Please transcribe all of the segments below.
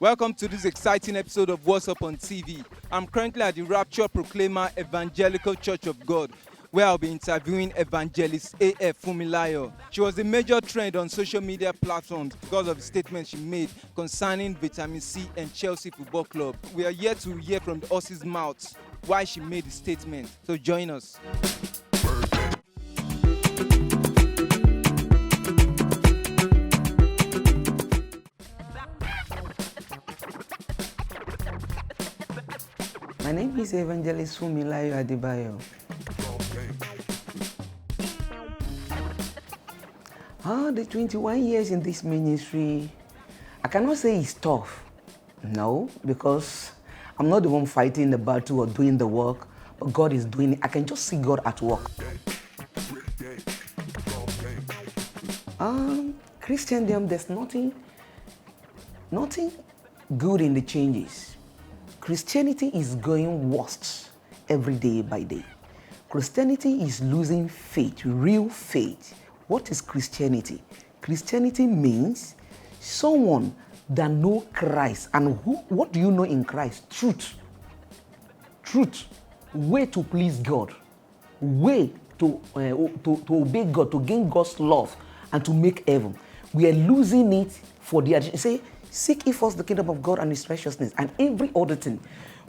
Welcome to this exciting episode of Wotzup on TV. I'm currently at the Rapture Proclaimer Evangelical Church of God, where I'll be interviewing Evangelist A.F Funmilayo. She was a major trend on social media platforms because of the statement she made concerning Viatmin C and Chelsea Football Club. We are yet to hear from the horse's mouth why she made the statement. So join us. My name is Evangelist Funmilayo Adewole. The 21 years in this ministry, I cannot say it's tough. No, because I'm not the one fighting the battle or doing the work, but God is doing it. I can just see God at work. Christendom, there's nothing good in the changes. Christianity is going worse every day by day. Christianity is losing faith, real faith. What is Christianity? Christianity means someone that knows Christ. And what do you know in Christ? Truth. Truth. Way to please God. Way to obey God, to gain God's love and to make heaven. We are losing it for the addition. Say, seek ye first the kingdom of God and his righteousness, and every other thing.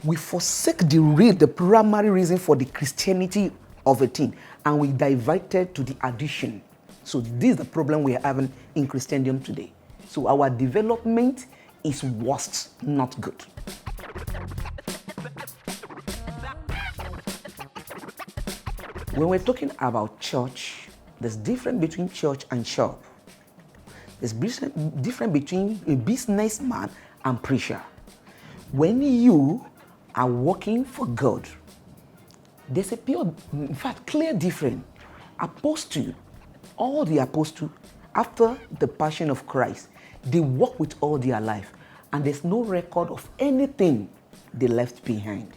We forsake the primary reason for the Christianity of a thing, and we diverted to the addition. So this is the problem we are having in Christendom today. So our development is worse, not good. When we're talking about church, there's difference between church and shop. There's difference between a businessman and preacher. When you are working for God, there's a clear difference. Apostle, all the apostles, after the passion of Christ, they work with all their life, and there's no record of anything they left behind.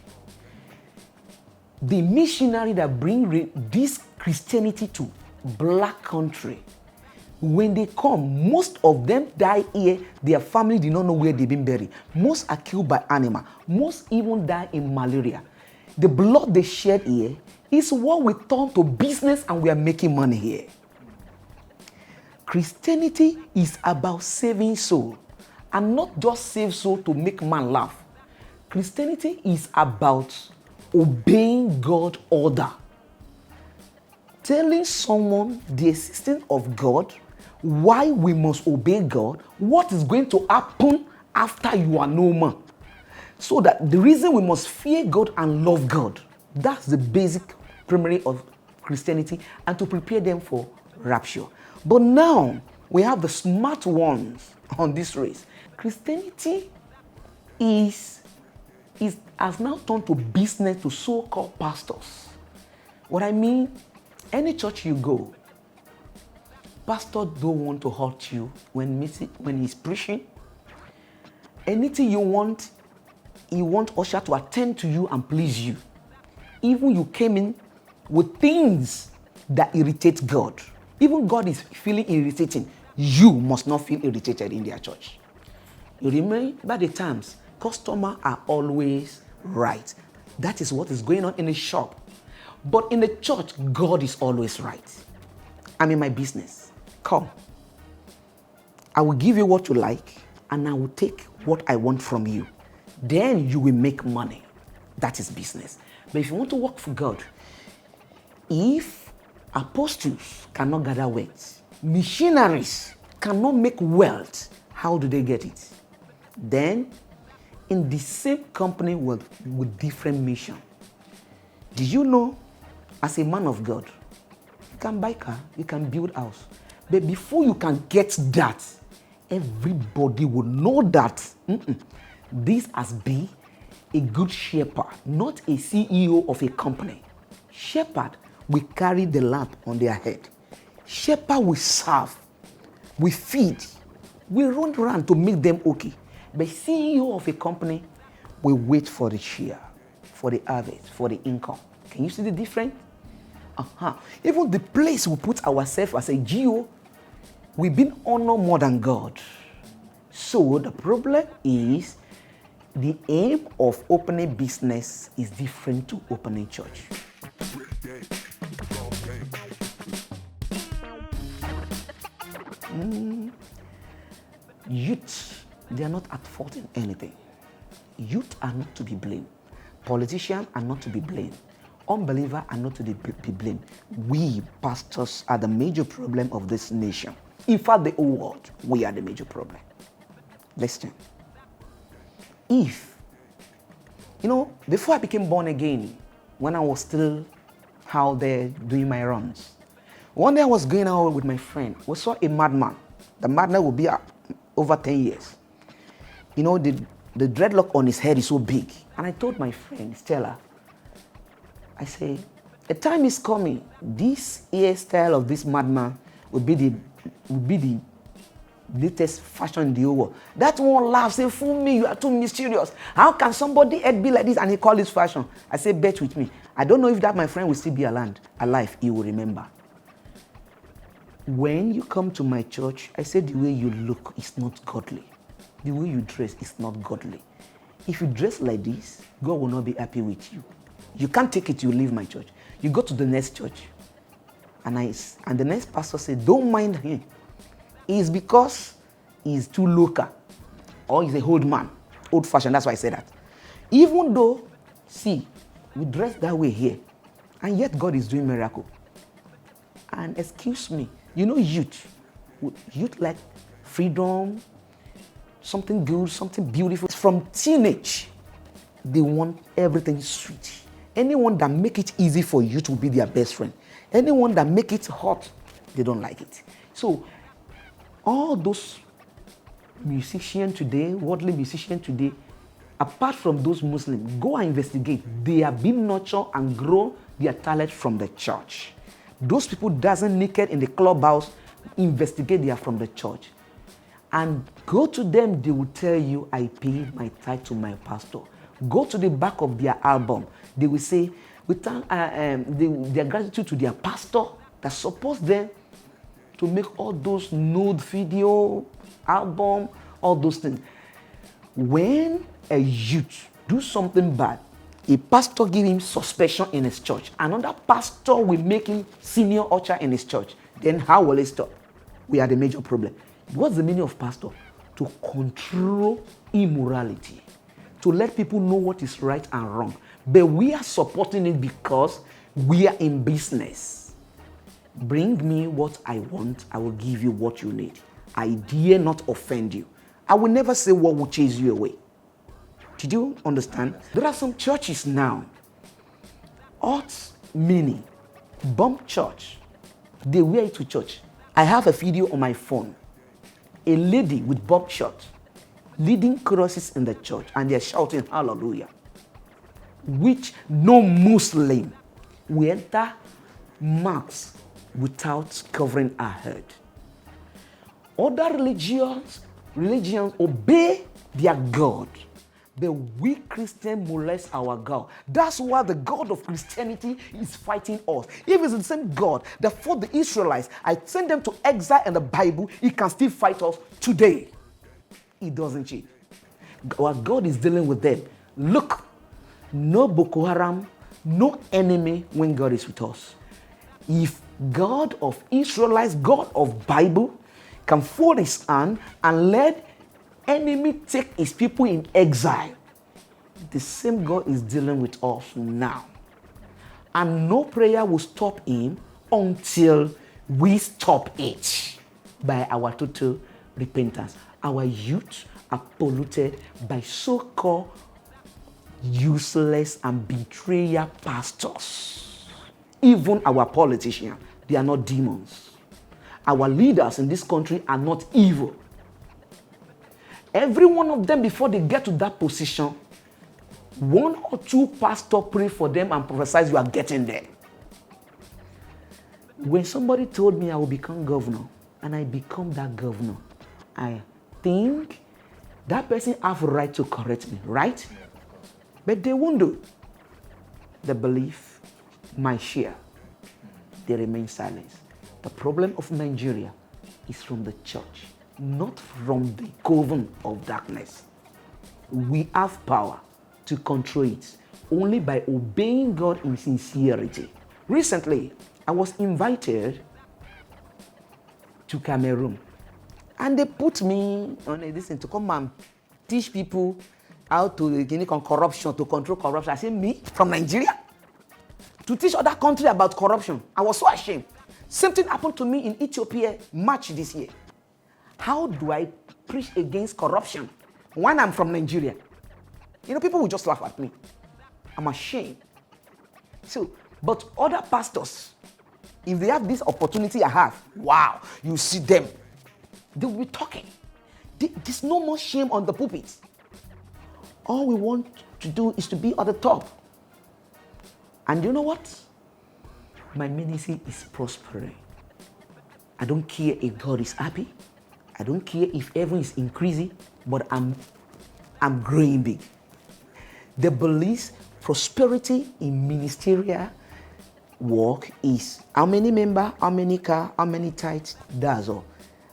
The missionary that bring this Christianity to black country, when they come, most of them die here. Their family did not know where they've been buried. Most are killed by animal. Most even die in malaria. The blood they shed here is what we turn to business, and we are making money here. Christianity is about saving soul, and not just save soul to make man laugh. Christianity is about obeying God's order. Telling someone the existence of God, why we must obey God, what is going to happen after you are no more. So that the reason we must fear God and love God, that's the basic primary of Christianity, and to prepare them for rapture. But now we have the smart ones on this race. Christianity has now turned to business to so-called pastors. What I mean, any church you go, pastor don't want to hurt you when he's preaching. Anything you want, he want usher to attend to you and please you. Even you came in with things that irritate God. Even God is feeling irritating. You must not feel irritated in their church. You remember the times, customers are always right. That is what is going on in the shop. But in the church, God is always right. I'm in my business. Come. I will give you what you like, and I will take what I want from you. Then you will make money. That is business. But if you want to work for God, if apostles cannot gather wealth, missionaries cannot make wealth, how do they get it? Then, in the same company with different mission. Do you know, as a man of God, you can buy car, you can build house. But before you can get that, everybody will know that this has been a good shepherd, not a CEO of a company. Shepherd will carry the lamp on their head. Shepherd will serve, will feed, will run around to make them okay. But CEO of a company will wait for the share, for the harvest, for the income. Can you see the difference? Even the place we put ourselves as a GO, we've been honored more than God. So the problem is the aim of opening business is different to opening church. Youth, they are not at fault in anything. Youth are not to be blamed. Politicians are not to be blamed. Unbelievers are not to be blamed. We, pastors, are the major problem of this nation. In fact, the whole world, we are the major problem. Listen. Before I became born again, when I was still out there doing my runs, one day I was going out with my friend. We saw a madman. The madman will be over 10 years. The dreadlock on his head is so big. And I told my friend, Stella, I say, a time is coming. This hairstyle of this madman will be the latest fashion in the whole world. That one laughs, say, fool me, you are too mysterious. How can somebody head be like this and he call this fashion? I say, bet with me. I don't know if that my friend will still be alive. He will remember. When you come to my church, I say the way you look is not godly. The way you dress is not godly. If you dress like this, God will not be happy with you. You can't take it, you leave my church. You go to the next church. And the next pastor said, don't mind him. It's because he's too local. Or he's a old man, old fashioned. That's why I say that. Even though, see, we dress that way here. And yet God is doing miracle. And excuse me, youth like freedom, something good, something beautiful. From teenage, they want everything sweet. Anyone that make it easy for you to be their best friend. Anyone that make it hot, they don't like it. So, all those musicians today, worldly musicians today, apart from those Muslims, go and investigate. They have been nurtured and grow their talent from the church. Those people doesn't naked in the clubhouse, investigate, they are from the church. And go to them, they will tell you, I pay my tithe to my pastor. Go to the back of their album. They will say, we thank their gratitude to their pastor that supports them to make all those nude video, album, all those things. When a youth do something bad, a pastor give him suspension in his church. Another pastor will make him senior usher in his church. Then how will it stop? We are the major problem. What's the meaning of pastor? To control immorality. To let people know what is right and wrong. But we are supporting it because we are in business. Bring me what I want, I will give you what you need. I dare not offend you. I will never say what will chase you away. Did you understand? There are some churches now, meaning bomb church. They wear it to church. I have a video on my phone. A lady with bob short leading choruses in the church, and they're shouting hallelujah, which no Muslim will enter mass without covering her head. Other religions obey their God, but we Christians molest our God. That's why the God of Christianity is fighting us. If it's the same God that fought the Israelites, I send them to exile in the Bible, he can still fight us today. He doesn't cheat. Our God is dealing with them. Look, no Boko Haram, no enemy when God is with us. If God of Israelites, God of Bible, can fold his hand and let enemy take his people in exile, the same God is dealing with us now. And no prayer will stop him until we stop it by our total repentance. Our youth are polluted by so-called useless and betrayal pastors. Even our politicians, they are not demons. Our leaders in this country are not evil. Every one of them, before they get to that position, one or two pastors pray for them and prophesy, you are getting there. When somebody told me I will become governor, and I become that governor, I think that person have a right to correct me, right? But they won't do. They believe my share. They remain silent. The problem of Nigeria is from the church. not from the coven of darkness. We have power to control it only by obeying God in sincerity. Recently, I was invited to Cameroon, and they put me on this thing to come and teach people how to corruption, to control corruption. I said, me from Nigeria? To teach other countries about corruption. I was so ashamed. Same thing happened to me in Ethiopia, March this year. How do I preach against corruption when I'm from Nigeria? People will just laugh at me. I'm ashamed. So, but other pastors, if they have this opportunity I have, wow, you see them, they will be talking. There's no more shame on the pulpit. All we want to do is to be at the top. And you know what? My ministry is prospering. I don't care if God is happy. I don't care if heaven is increasing, but I'm growing big. The belief prosperity in ministerial work is how many members, how many car, how many tithes, that's all.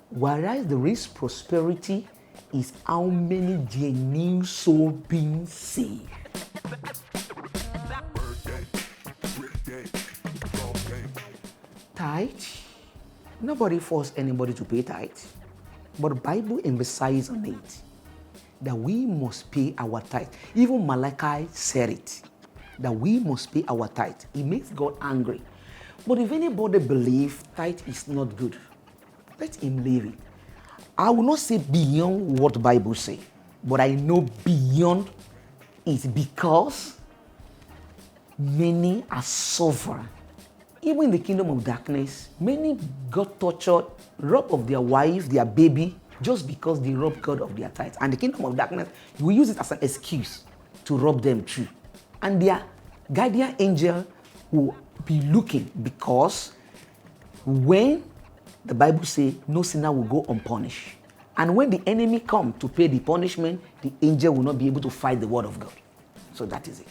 Whereas the real prosperity is how many genuine souls being saved. Tithe, nobody forced anybody to pay tithe, but the Bible emphasizes on it that we must pay our tithe. Even Malachi said it, that we must pay our tithe. It makes God angry. But if anybody believes tithe is not good, let him leave it. I will not say beyond what the Bible says, but I know beyond it because many are suffering. Even in the kingdom of darkness, many got tortured, robbed of their wife, their baby, just because they robbed God of their tithe. And the kingdom of darkness, you will use it as an excuse to rob them too. And their guardian angel will be looking, because when the Bible says no sinner will go unpunished, and when the enemy come to pay the punishment, the angel will not be able to fight the word of God. So that is it.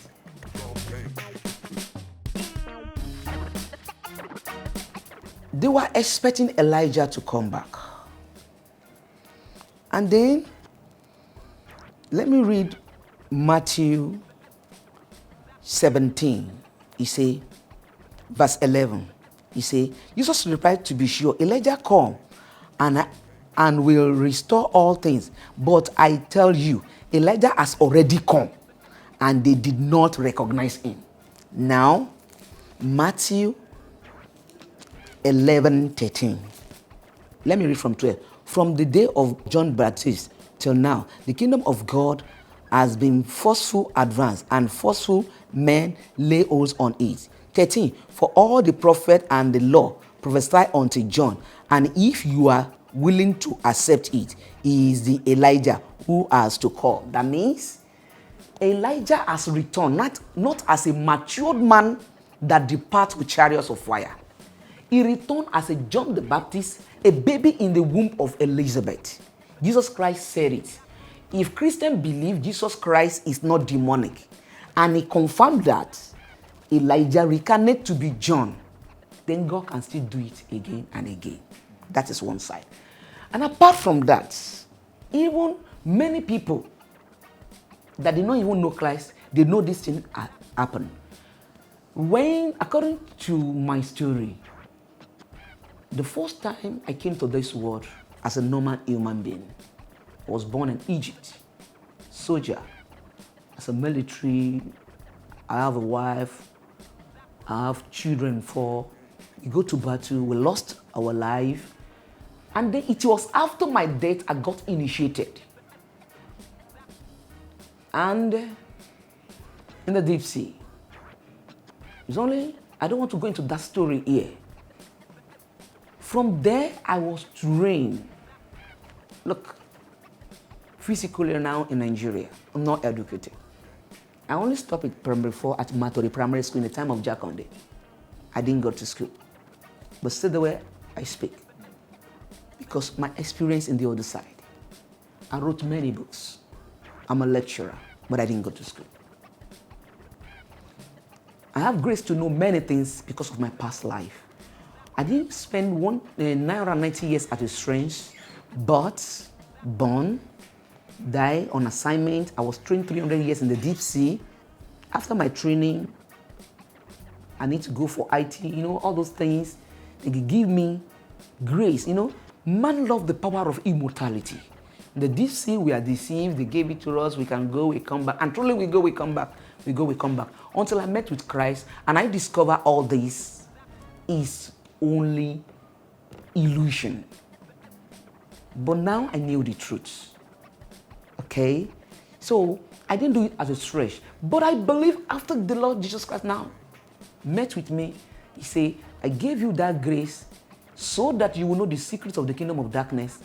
They were expecting Elijah to come back. And then, let me read Matthew 17. He say, verse 11. He say, Jesus replied, to be sure, Elijah come and will restore all things. But I tell you, Elijah has already come, and they did not recognize him. Now, Matthew 11:13. Let me read from 12. From the day of John Baptist till now, the kingdom of God has been forceful advance, and forceful men lay hold on it. 13. For all the prophet and the law prophesy unto John, and if you are willing to accept it, he is the Elijah who has to come. That means Elijah has returned, not as a matured man that departs with chariots of fire. He returned as a John the Baptist, a baby in the womb of Elizabeth. Jesus Christ said it. If Christians believe Jesus Christ is not demonic, and he confirmed that Elijah reincarnated to be John, then God can still do it again and again. That is one side. And apart from that, even many people that did not even know Christ, they know this thing happened. When, according to my story, the first time I came to this world as a normal human being, I was born in Egypt, soldier, as a military. I have a wife, I have children 4. We go to battle, we lost our life. And then it was after my death I got initiated. And in the deep sea. It's only, I don't want to go into that story here. From there, I was trained. Look, physically now in Nigeria, I'm not educated. I only stopped at primary 4 at Matori Primary School in the time of Jakonde. I didn't go to school. But still the way I speak. Because my experience in the other side. I wrote many books. I'm a lecturer, but I didn't go to school. I have grace to know many things because of my past life. I didn't spend 990 years at a strange, but born, die on assignment. I was trained 300 years in the deep sea. After my training, I need to go for IT, all those things. They give me grace, Man loved the power of immortality. In the deep sea, we are deceived. They gave it to us. We can go, we come back. And truly we go, we come back. We go, we come back. Until I met with Christ and I discover all this is only illusion. But now I knew the truth. Okay? So I didn't do it as a stretch. But I believe after the Lord Jesus Christ now met with me, he said, I gave you that grace so that you will know the secrets of the kingdom of darkness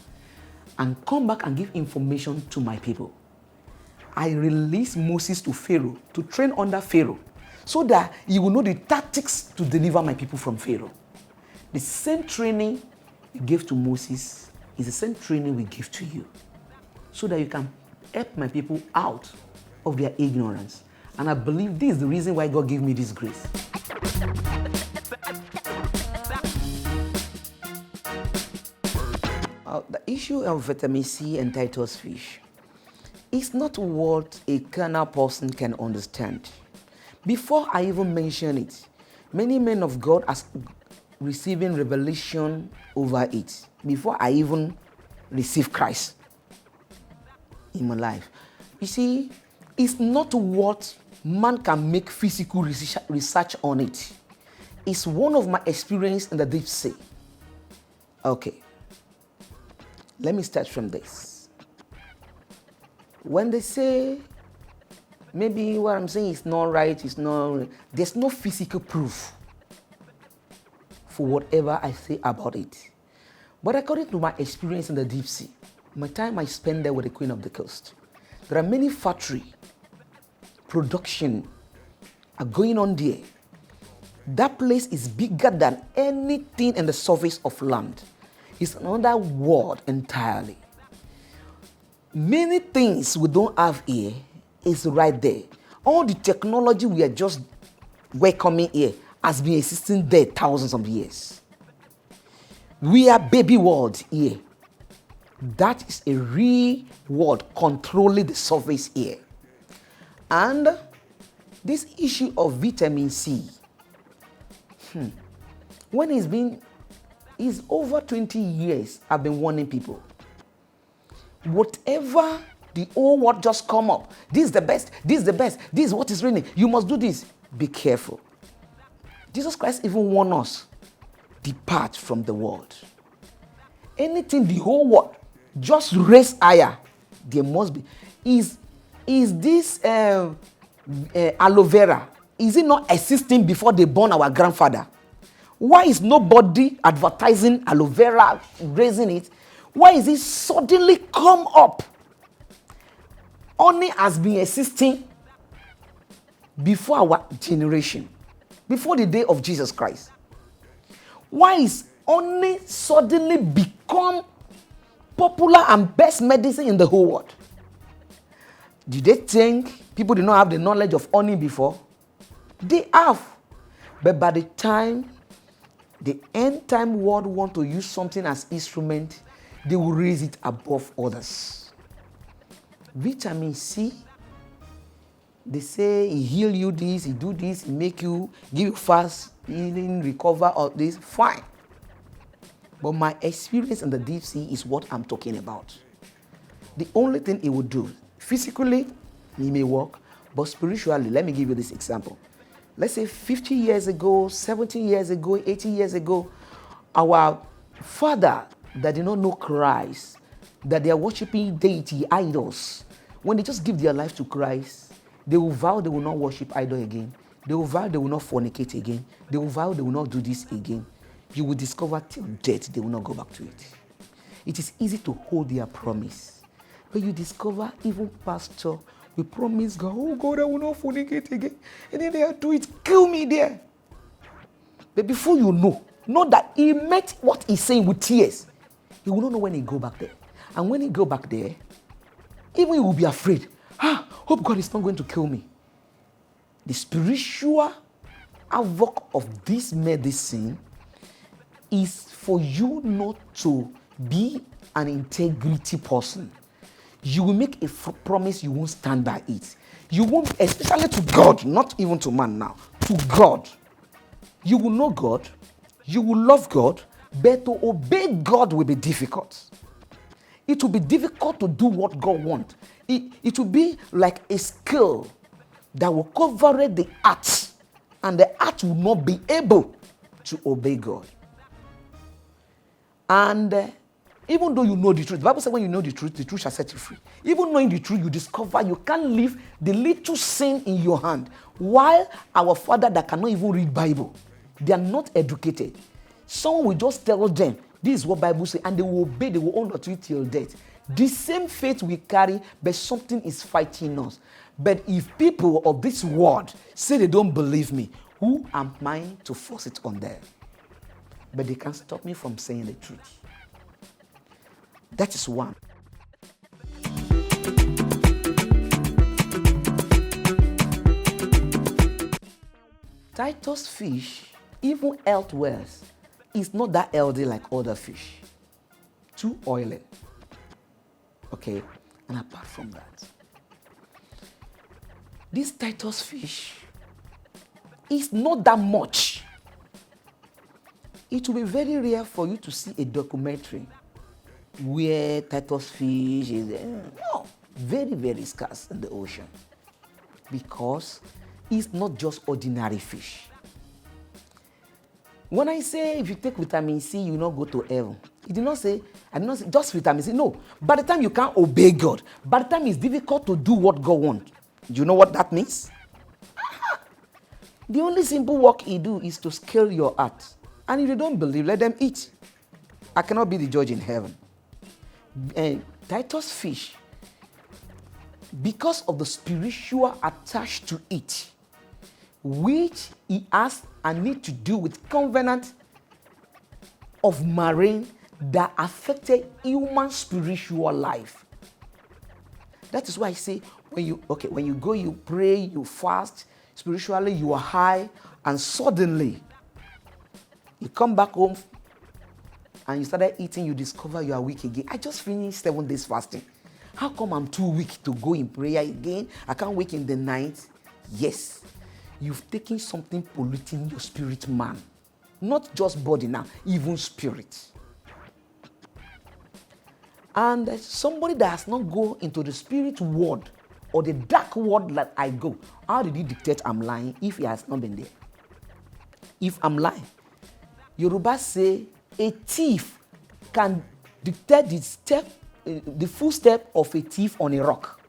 and come back and give information to my people. I released Moses to Pharaoh to train under Pharaoh so that he will know the tactics to deliver my people from Pharaoh. The same training we gave to Moses is the same training we give to you so that you can help my people out of their ignorance. And I believe this is the reason why God gave me this grace. The issue of vitamin C and Titus fish is not what a carnal person can understand. Before I even mention it, many men of God are receiving revelation over it before I even receive Christ in my life. You see, it's not what man can make physical research on it. It's one of my experience in the deep sea. Okay. Let me start from this. When they say, maybe what I'm saying is not right, there's no physical proof for whatever I say about it. But according to my experience in the deep sea, my time I spent there with the Queen of the Coast, there are many factory production are going on there. That place is bigger than anything in the surface of land. It's another world entirely. Many things we don't have here is right there. All the technology we are just welcoming here has been existing there thousands of years. We are baby world here. That is a real world controlling the surface here. And this issue of vitamin C, when it's over 20 years I've been warning people. Whatever the old word just come up, this is the best, this is the best, this is what is raining, you must do this. Be careful. Jesus Christ even warned us, depart from the world. Anything the whole world just raise higher, there must be. Is this aloe vera, is it not existing before they born our grandfather? Why is nobody advertising aloe vera, raising it? Why is it suddenly come up? Honey has been existing before our generation, before the day of Jesus Christ. Why is honey suddenly become popular and best medicine in the whole world? Did they think people did not have the knowledge of honey before? They have. But by the time the end time world want to use something as instrument, they will raise it above others. Vitamin C, they say he heal you this, he do this, he make you, give you fast, healing, recover, all this, fine. But my experience in the deep sea is what I'm talking about. The only thing it would do, physically, he may work, but spiritually, let me give you this example. Let's say 50 years ago, 70 years ago, 80 years ago, our father that did not know Christ, that they are worshiping deity, idols, when they just give their life to Christ, they will vow they will not worship idol again. They will vow they will not fornicate again. They will vow they will not do this again. You will discover till death they will not go back to it. It is easy to hold their promise. But you discover even pastor, we promise God, oh God, I will not fornicate again. And then they do it, kill me there. But before you know that he met what he's saying with tears. He will not know when he go back there. And when he go back there, even he will be afraid. Hope God is not going to kill me. The spiritual havoc of this medicine is for you not to be an integrity person. You will make a promise, you won't stand by it. You won't, especially to God, not even to man now, to God. You will know God, you will love God, but to obey God will be difficult. It will be difficult to do what God wants. It will be like a skill that will cover the art, and the art will not be able to obey God. And even though you know the truth, the Bible says when you know the truth shall set you free. Even knowing the truth, you discover you can't leave the little sin in your hand. While our father that cannot even read Bible, they are not educated. Someone will just tell them, this is what Bible says, and they will obey, they will honor to it till death. The same faith we carry, but something is fighting us. But if people of this world say they don't believe me, who am I to force it on them? But they can't stop me from saying the truth. That is one. Titus fish, even health wise, is not that healthy like other fish. Too oily. Okay, and apart from that, this Titus fish is not that much. It will be very rare for you to see a documentary where Titus fish is no, very, very scarce in the ocean, because it's not just ordinary fish. When I say if you take vitamin C, you will not go to heaven, it did not say, I did not say just vitamin C. No, by the time you can't obey God, by the time it's difficult to do what God wants, do you know what that means? The only simple work He do is to scale your heart. And if you don't believe, let them eat. I cannot be the judge in heaven. Titus fish, because of the spiritual attached to it, which he has and need to do with covenant of marine that affected human spiritual life. That is why I say when you go, you pray, you fast, spiritually you are high, and suddenly you come back home and you started eating, you discover you are weak again. I just finished 7 days fasting. How come I'm too weak to go in prayer again? I can't wake in the night. Yes, you've taken something polluting your spirit, man. Not just body now, even spirit. And somebody that has not gone into the spirit world or the dark world that I go, how did he dictate I'm lying if he has not been there? If I'm lying, Yoruba say a thief can dictate the full step of a thief on a rock.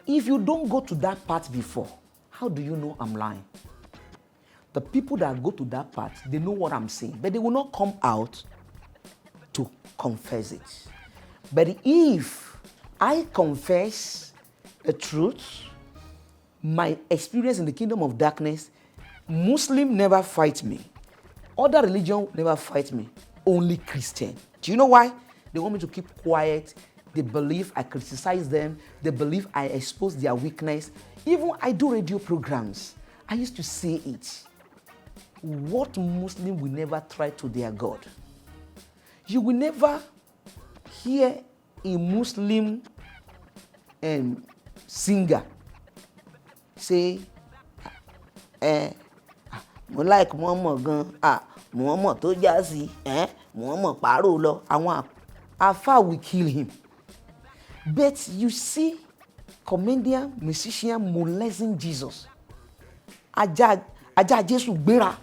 If you don't go to that part before, how do you know I'm lying? The people that go to that part, they know what I'm saying, but they will not come out to confess it. But if I confess the truth, my experience in the kingdom of darkness, Muslim never fight me. Other religion never fight me. Only Christian. Do you know why? They want me to keep quiet. They believe I criticize them. They believe I expose their weakness. Even I do radio programs. I used to say it. What Muslim will never try to their God? You will never hear a Muslim singer say, mo like Muhammad gan, Muhammad tó jásí, Muhammad pàrọ̀ lọ. Àwọn afa will kill him. But you see comedian, musician molesting Jesus. Ajá Jésù gbéra.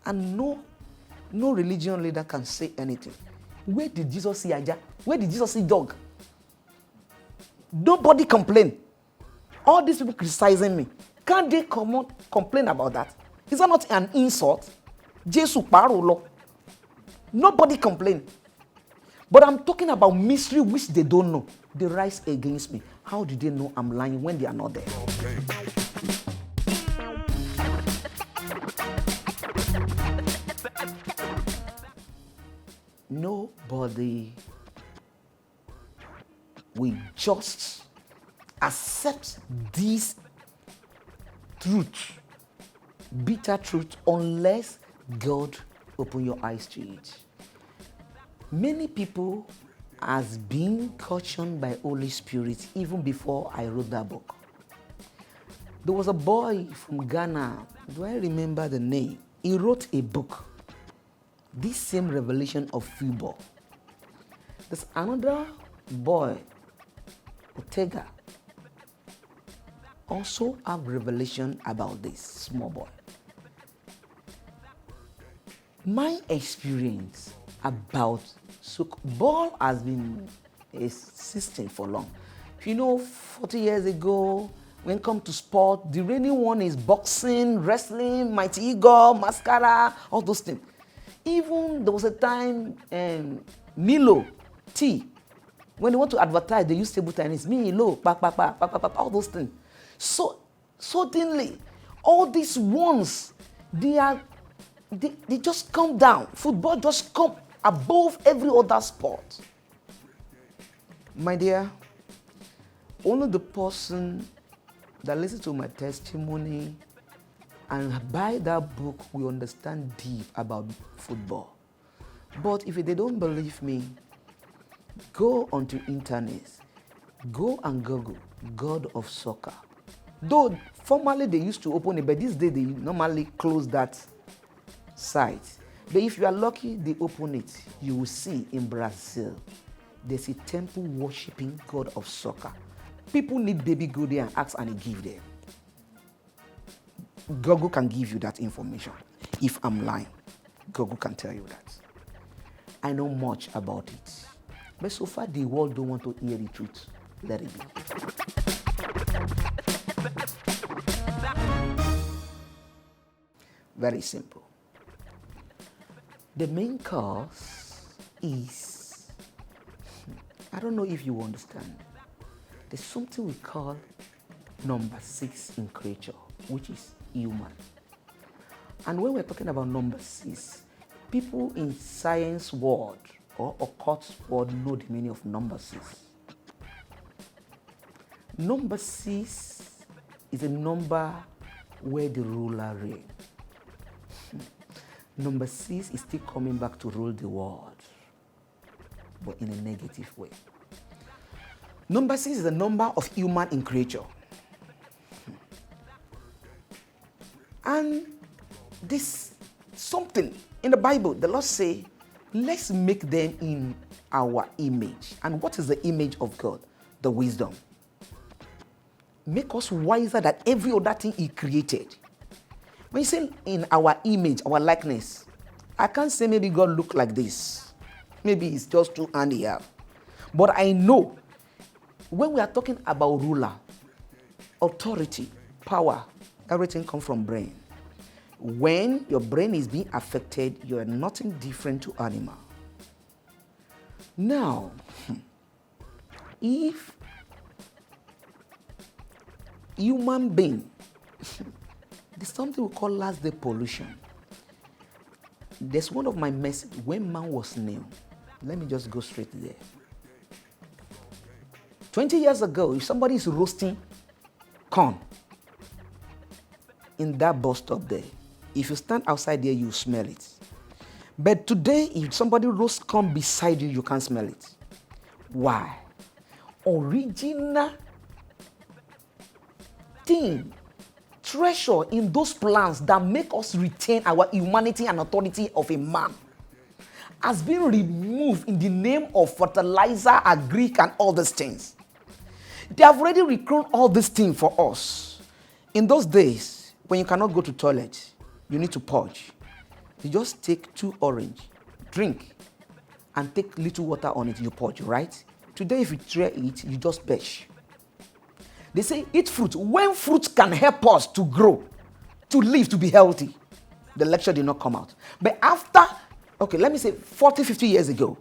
And no religion leader can say anything. Where did Jesus see Ajá? Where did Jesus see dog? Nobody complain. All these people criticizing me. Can't they complain about that? Is that not an insult? Jésù pàrọ̀ lọ. Nobody complain. But I'm talking about mystery which they don't know. They rise against me. How do they know I'm lying when they are not there? Nobody will just accept this truth, bitter truth, unless God open your eyes to it. Many people has been cautioned by Holy Spirit even before I wrote that book. There was a boy from Ghana, do I remember the name? He wrote a book, this same revelation of football. There's another boy, Ortega, also have revelation about this small boy. My experience about ball has been existing for long. You know, 40 years ago, when it comes to sport, the reigning one is boxing, wrestling, Mighty Eagle, Mascara, all those things. Even there was a time, Milo, T, when they want to advertise, they use table tennis, Milo, all those things. So, suddenly, all these ones, they just come down. Football just come above every other sport. My dear, only the person that listens to my testimony and buy that book will understand deep about football. But if they don't believe me, go onto internet, go and Google God of Soccer. Though formerly they used to open it, but these days they normally close that site. But if you are lucky, they open it. You will see in Brazil, there's a temple worshiping God of Soccer. People need baby go there and ask and he give them. Google can give you that information. If I'm lying, Google can tell you that. I know much about it. But so far, the world don't want to hear the truth. Let it be. Very simple. The main cause is, I don't know if you understand, there's something we call number 6 in creature, which is human. And when we're talking about number 6, people in science world or occult world know the meaning of number 6. Number 6 is a number where the ruler reigns. Number 6 is still coming back to rule the world, but in a negative way. Number 6 is the number of human in creature. And this something in the Bible, the Lord say, let's make them in our image. And what is the image of God? The wisdom. Make us wiser than every other thing he created. When you say in our image, our likeness, I can't say maybe God look like this. Maybe it's just too handy here. But I know when we are talking about ruler, authority, power, everything comes from brain. When your brain is being affected, you are nothing different to animal. Now, if human being, there's something we call last day pollution. There's one of my messages when man was new. Let me just go straight there. 20 years ago, if somebody is roasting corn in that bus stop there, if you stand outside there, you smell it. But today, if somebody roasts corn beside you, you can't smell it. Why? Original thing, treasure in those plants that make us retain our humanity and authority of a man has been removed in the name of fertilizer, agric, and all these things. They have already recruited all these things for us. In those days, when you cannot go to toilet, you need to purge. You just take 2 orange, drink, and take little water on it, you purge, right? Today, if you try it, you just bash. They say eat fruit. When fruit can help us to grow, to live, to be healthy, the lecture did not come out. But after, okay, let me say 40, 50 years ago,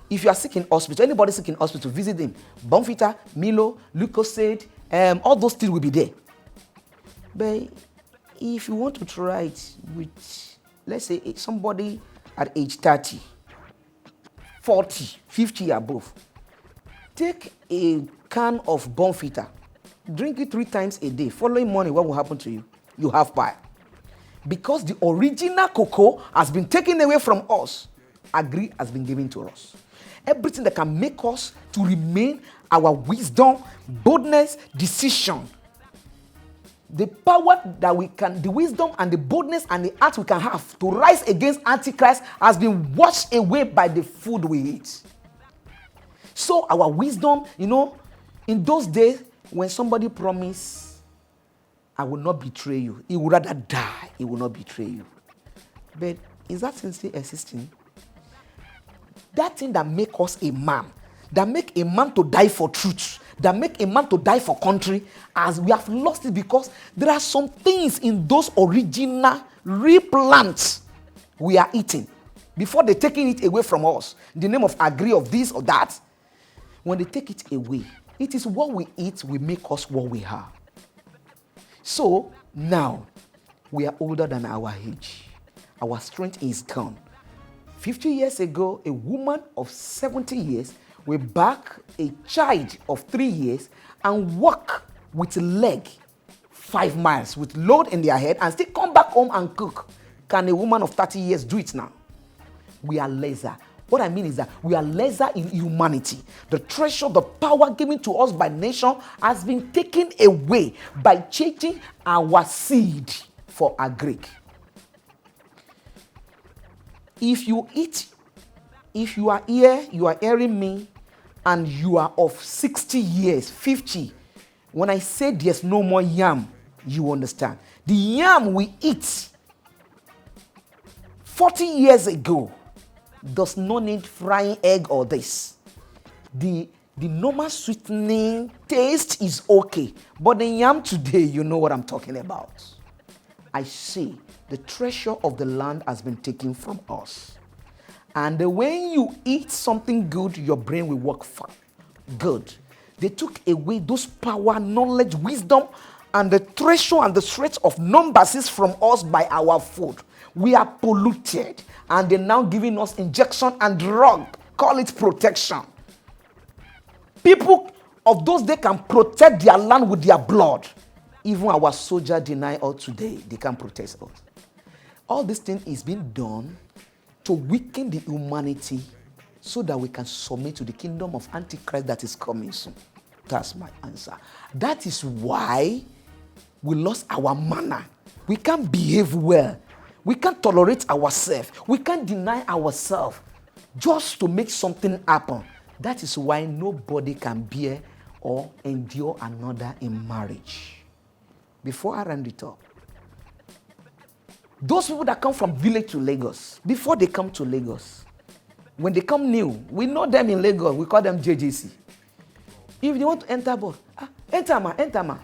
if you are sick in hospital, anybody sick in hospital, visit them. Bonfita, Milo, Lucozade, all those things will be there. But if you want to try it with, let's say, somebody at age 30, 40, 50 above, take a can of Bonfita, drink it 3 times a day. Following morning, what will happen to you? You have pie. Because the original cocoa has been taken away from us. agree has been given to us. Everything that can make us to remain our wisdom, boldness, decision. The power that we can, the wisdom and the boldness and the act we can have to rise against Antichrist has been washed away by the food we eat. So our wisdom, in those days when somebody promised, I will not betray you, he would rather die, he will not betray you. But is that thing still existing? That thing that make us a man, that make a man to die for truth, that make a man to die for country, as we have lost it because there are some things in those original replants we are eating before they taking it away from us in the name of agree of this or that. When they take it away, it is what we eat will make us what we are. So now we are older than our age. Our strength is gone. 50 years ago, a woman of 70 years will back a child of 3 years and walk with leg 5 miles with load in their head and still come back home and cook. Can a woman of 30 years do it now? We are lesser. What I mean is that we are lesser in humanity. The treasure, the power given to us by nation has been taken away by changing our seed for a Greek. If you are here, you are hearing me, and you are of 60 years, 50, when I say there's no more yam, you understand. The yam we eat 40 years ago does not need frying egg or this. The normal sweetening taste is okay, but the yam today, you know what I'm talking about. I say the treasure of the land has been taken from us. And when you eat something good, your brain will work fine. Good. They took away those power, knowledge, wisdom, and the treasure and the threat of numbers from us by our food. We are polluted, and they're now giving us injection and drug. Call it protection. People of those days can protect their land with their blood. Even our soldiers deny us today. They can protect us. All this thing is being done to weaken the humanity so that we can submit to the kingdom of Antichrist that is coming soon. That's my answer. That is why we lost our manner. We can't behave well. We can't tolerate ourselves. We can't deny ourselves just to make something happen. That is why nobody can bear or endure another in marriage. Before I round it up, those people that come from village to Lagos, before they come to Lagos, when they come new, we know them in Lagos, we call them JJC. If they want to enter board, enter ma.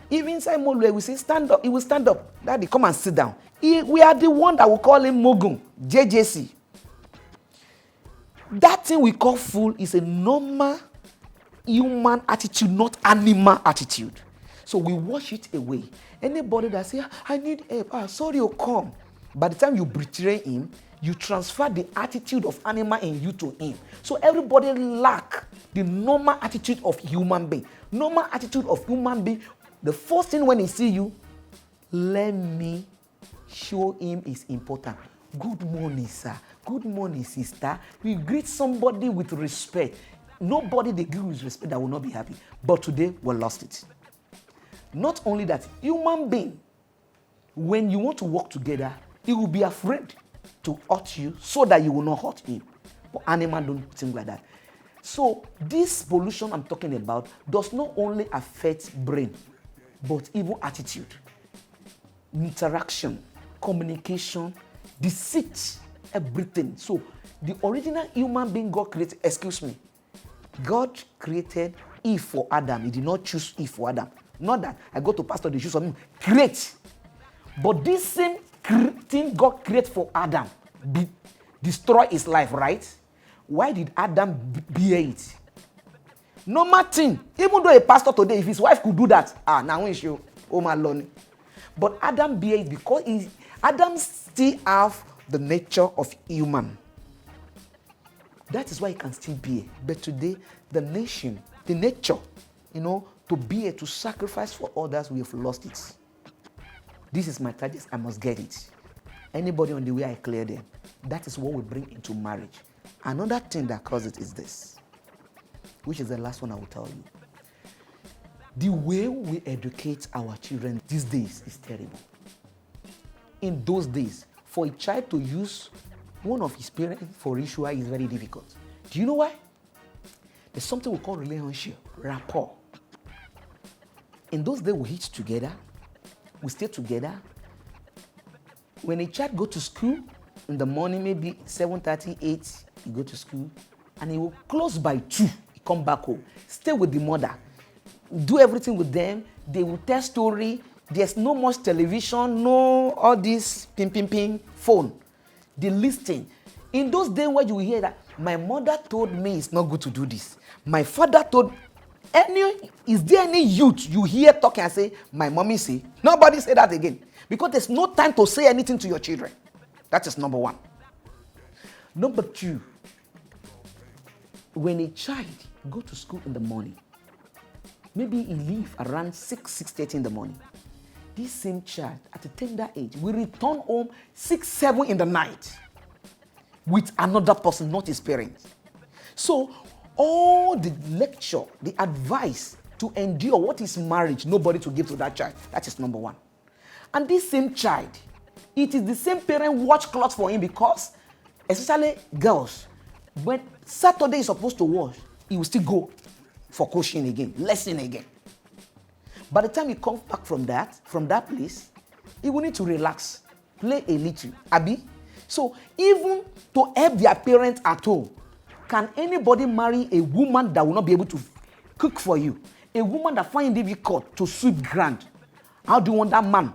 If inside Molue, we say stand up, he will stand up. Daddy, come and sit down. We are the one that will call him Mogun, JJC. That thing we call fool is a normal human attitude, not animal attitude. So we wash it away. Anybody that say, I need help, sorry, you come. By the time you betray him, you transfer the attitude of animal in you to him. So everybody lack the normal attitude of human being. Normal attitude of human being, the first thing when he see you, let me show him is important. Good morning, sir. Good morning, sister. We greet somebody with respect. Nobody they give with respect that will not be happy. But today, we lost it. Not only that, human being, when you want to work together, he will be afraid to hurt you so that you will not hurt him. But animals don't think like that. So this pollution I'm talking about does not only affect brain, but even attitude, interaction, communication, deceit, everything. So the original human being God created, God created Eve for Adam. He did not choose Eve for Adam. Not that I go to pastor, they choose something. Create. But this same thing God created for Adam destroy his life, right? Why did Adam bear it? Normal thing. Even though a pastor today, if his wife could do that, now we show home alone. But Adam bear it because Adam still have the nature of human. That is why he can still bear. But today, the nature, to bear, to sacrifice for others, we have lost it. This is my target. I must get it. Anybody on the way, I clear them. That is what we bring into marriage. Another thing that causes it is this, which is the last one I will tell you. The way we educate our children these days is terrible. In those days, for a child to use one of his parents for ritual is very difficult. Do you know why? There's something we call relationship, rapport. In those days, we eat together, we stay together. When a child go to school in the morning, maybe 7:30, 8, he go to school, and he will close by 2, he come back home, stay with the mother, do everything with them, they will tell story. There's no much television, no all this ping, phone. They listen. In those days where you hear that, my mother told me it's not good to do this. My father told, is there any youth you hear talking and say, my mommy say? Nobody say that again. Because there's no time to say anything to your children. That is number one. Number two, when a child go to school in the morning, maybe he leave around 6:30 in the morning. This same child at a tender age will return home 6, 7 in the night with another person, not his parents. So all the lecture, the advice to endure what is marriage, nobody to give to that child. That is number one. And this same child, it is the same parent watch clothes for him because, especially girls, when Saturday is supposed to wash, he will still go for coaching again, lesson again. By the time he comes back from that place, he will need to relax, play a little, Abi. So even to help their parents at home, can anybody marry a woman that will not be able to cook for you? A woman that finds it difficult to sweep ground. How do you want that man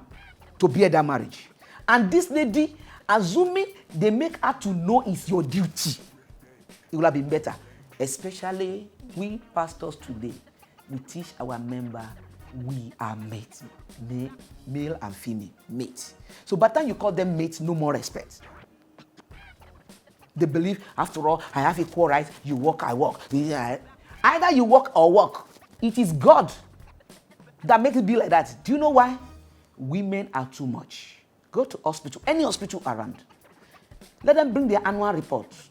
to bear that marriage? And this lady, assuming they make her to know it's your duty, it will have been better. Especially we pastors today, we teach our member we are mates, male and female mates. So by the time you call them mates, no more respect. They believe, after all, I have equal rights. You work, I work. Either you work or work. It is God that makes it be like that. Do you know why? Women are too much. Go to hospital, any hospital around. Let them bring their annual reports.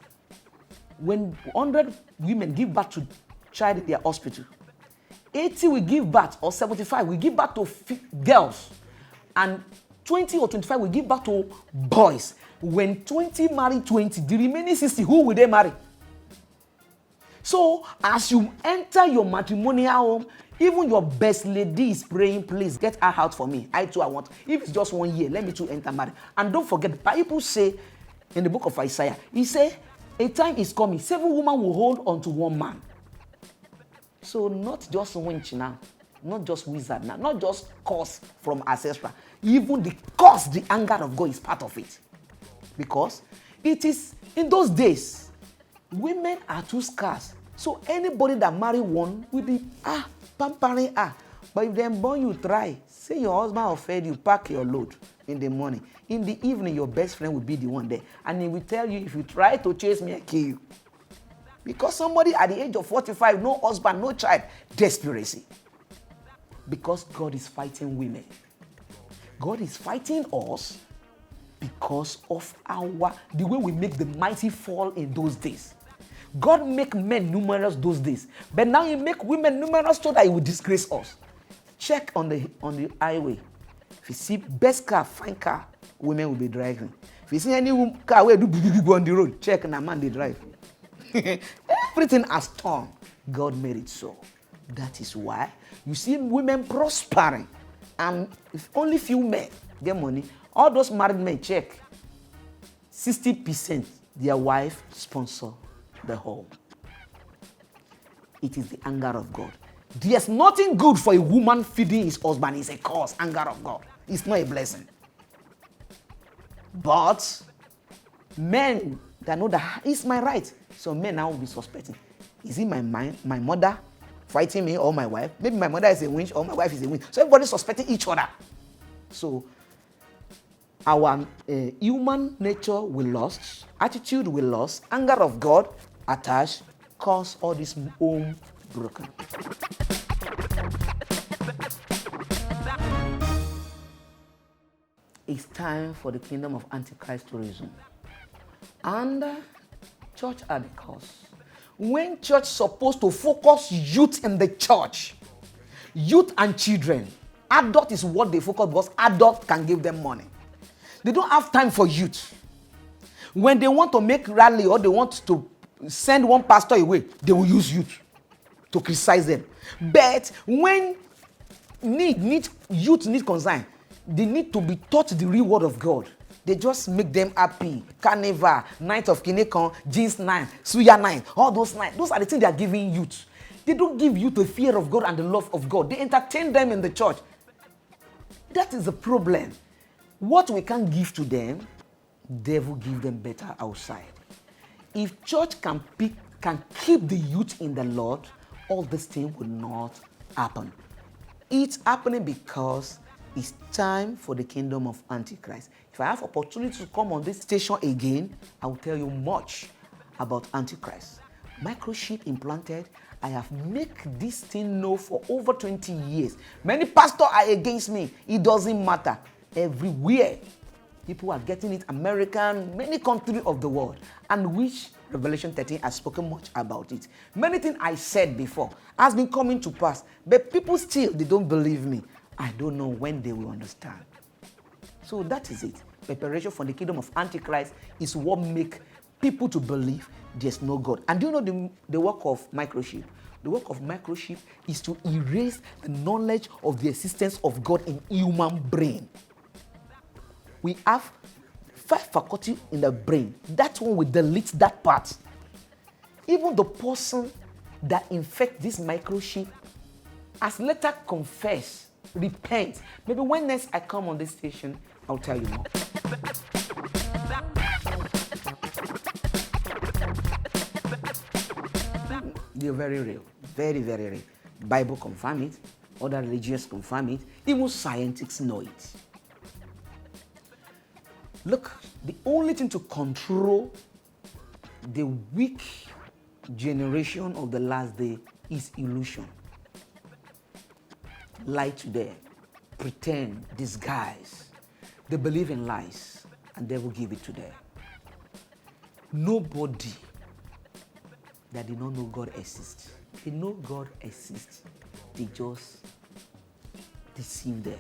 When 100 women give birth to child in their hospital, 80 will give birth, or 75 will give birth to girls, and 20 or 25 will give birth to boys. When 20 marry 20, the remaining 60, who will they marry? So, as you enter your matrimonial home, even your best lady is praying, please get her out for me. I too, I want. If it's just 1 year, let me too enter marriage. And don't forget, the Bible say in the book of Isaiah, he say, a time is coming, 7 women will hold on to 1 man. So not just winch now, not just wizard now, not just curse from ancestral. Even the curse, the anger of God is part of it. Because it is, in those days, women are too scarce. So anybody that marry one will be, pampering her. But if them born you try, say your husband offend you, pack your load in the morning. In the evening, your best friend will be the one there. And he will tell you, if you try to chase me, I kill you. Because somebody at the age of 45, no husband, no child, desperacy. Because God is fighting women. God is fighting us because of the way we make the mighty fall in those days. God make men numerous those days, but now he make women numerous so that he will disgrace us. Check on the highway. If you see best car, fine car, women will be driving. If you see any car where do on the road, check and a man they drive. Everything has turned. God made it so. That is why you see women prospering, and if only few men get money, all those married men check 60% their wife sponsor the home. It is the anger of God. There's nothing good for a woman feeding his husband. It's a curse, anger of God. It's not a blessing. But men that know that it's my right. So men now will be suspecting. Is it my mother fighting me or my wife? Maybe my mother is a witch or my wife is a witch. So everybody's suspecting each other. So our human nature will lost, attitude will lost, anger of God attached, cause all this home broken. It's time for the kingdom of Antichrist to resume. And Church are the cause. When church supposed to focus youth in the church, youth and children, adult is what they focus because adult can give them money. They don't have time for youth. When they want to make rally or they want to send one pastor away, they will use youth to criticize them. But when youth need concern, they need to be taught the real word of God. They just make them happy. Carnival, night of Kinekon, jeans night, suya night, all those nights. Those are the things they are giving youth. They don't give youth the fear of God and the love of God. They entertain them in the church. That is the problem. What we can give to them, devil give them better outside. If church can keep the youth in the Lord, all this thing will not happen. It's happening because it's time for the kingdom of Antichrist. If I have opportunity to come on this station again, I will tell you much about Antichrist. Microchip implanted. I have made this thing known for over 20 years. Many pastors are against me. It doesn't matter. Everywhere, people are getting it. American, many countries of the world, and which Revelation 13 has spoken much about it. Many things I said before has been coming to pass, but people still, they don't believe me. I don't know when they will understand. So that is it. Preparation for the kingdom of Antichrist is what makes people to believe there's no God. And do you know the work of microchip? The work of microchip is to erase the knowledge of the existence of God in human brain. We have 5 faculties in the brain. That one will delete that part. Even the person that infects this microchip has later confessed, repent. Maybe when next I come on this station, I'll tell you more. They're very real. Very, very real. The Bible confirms it. Other religions confirm it. Even scientists know it. Look, the only thing to control the weak generation of the last day is illusion. Lie to them, pretend, disguise. They believe in lies, and they will give it to them. Nobody that did not know God exists. They know God exists. They just deceive them.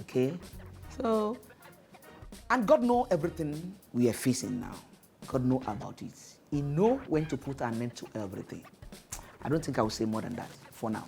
Okay? So, and God knows everything we are facing now. God knows about it. He knows when to put an end to everything. I don't think I will say more than that for now.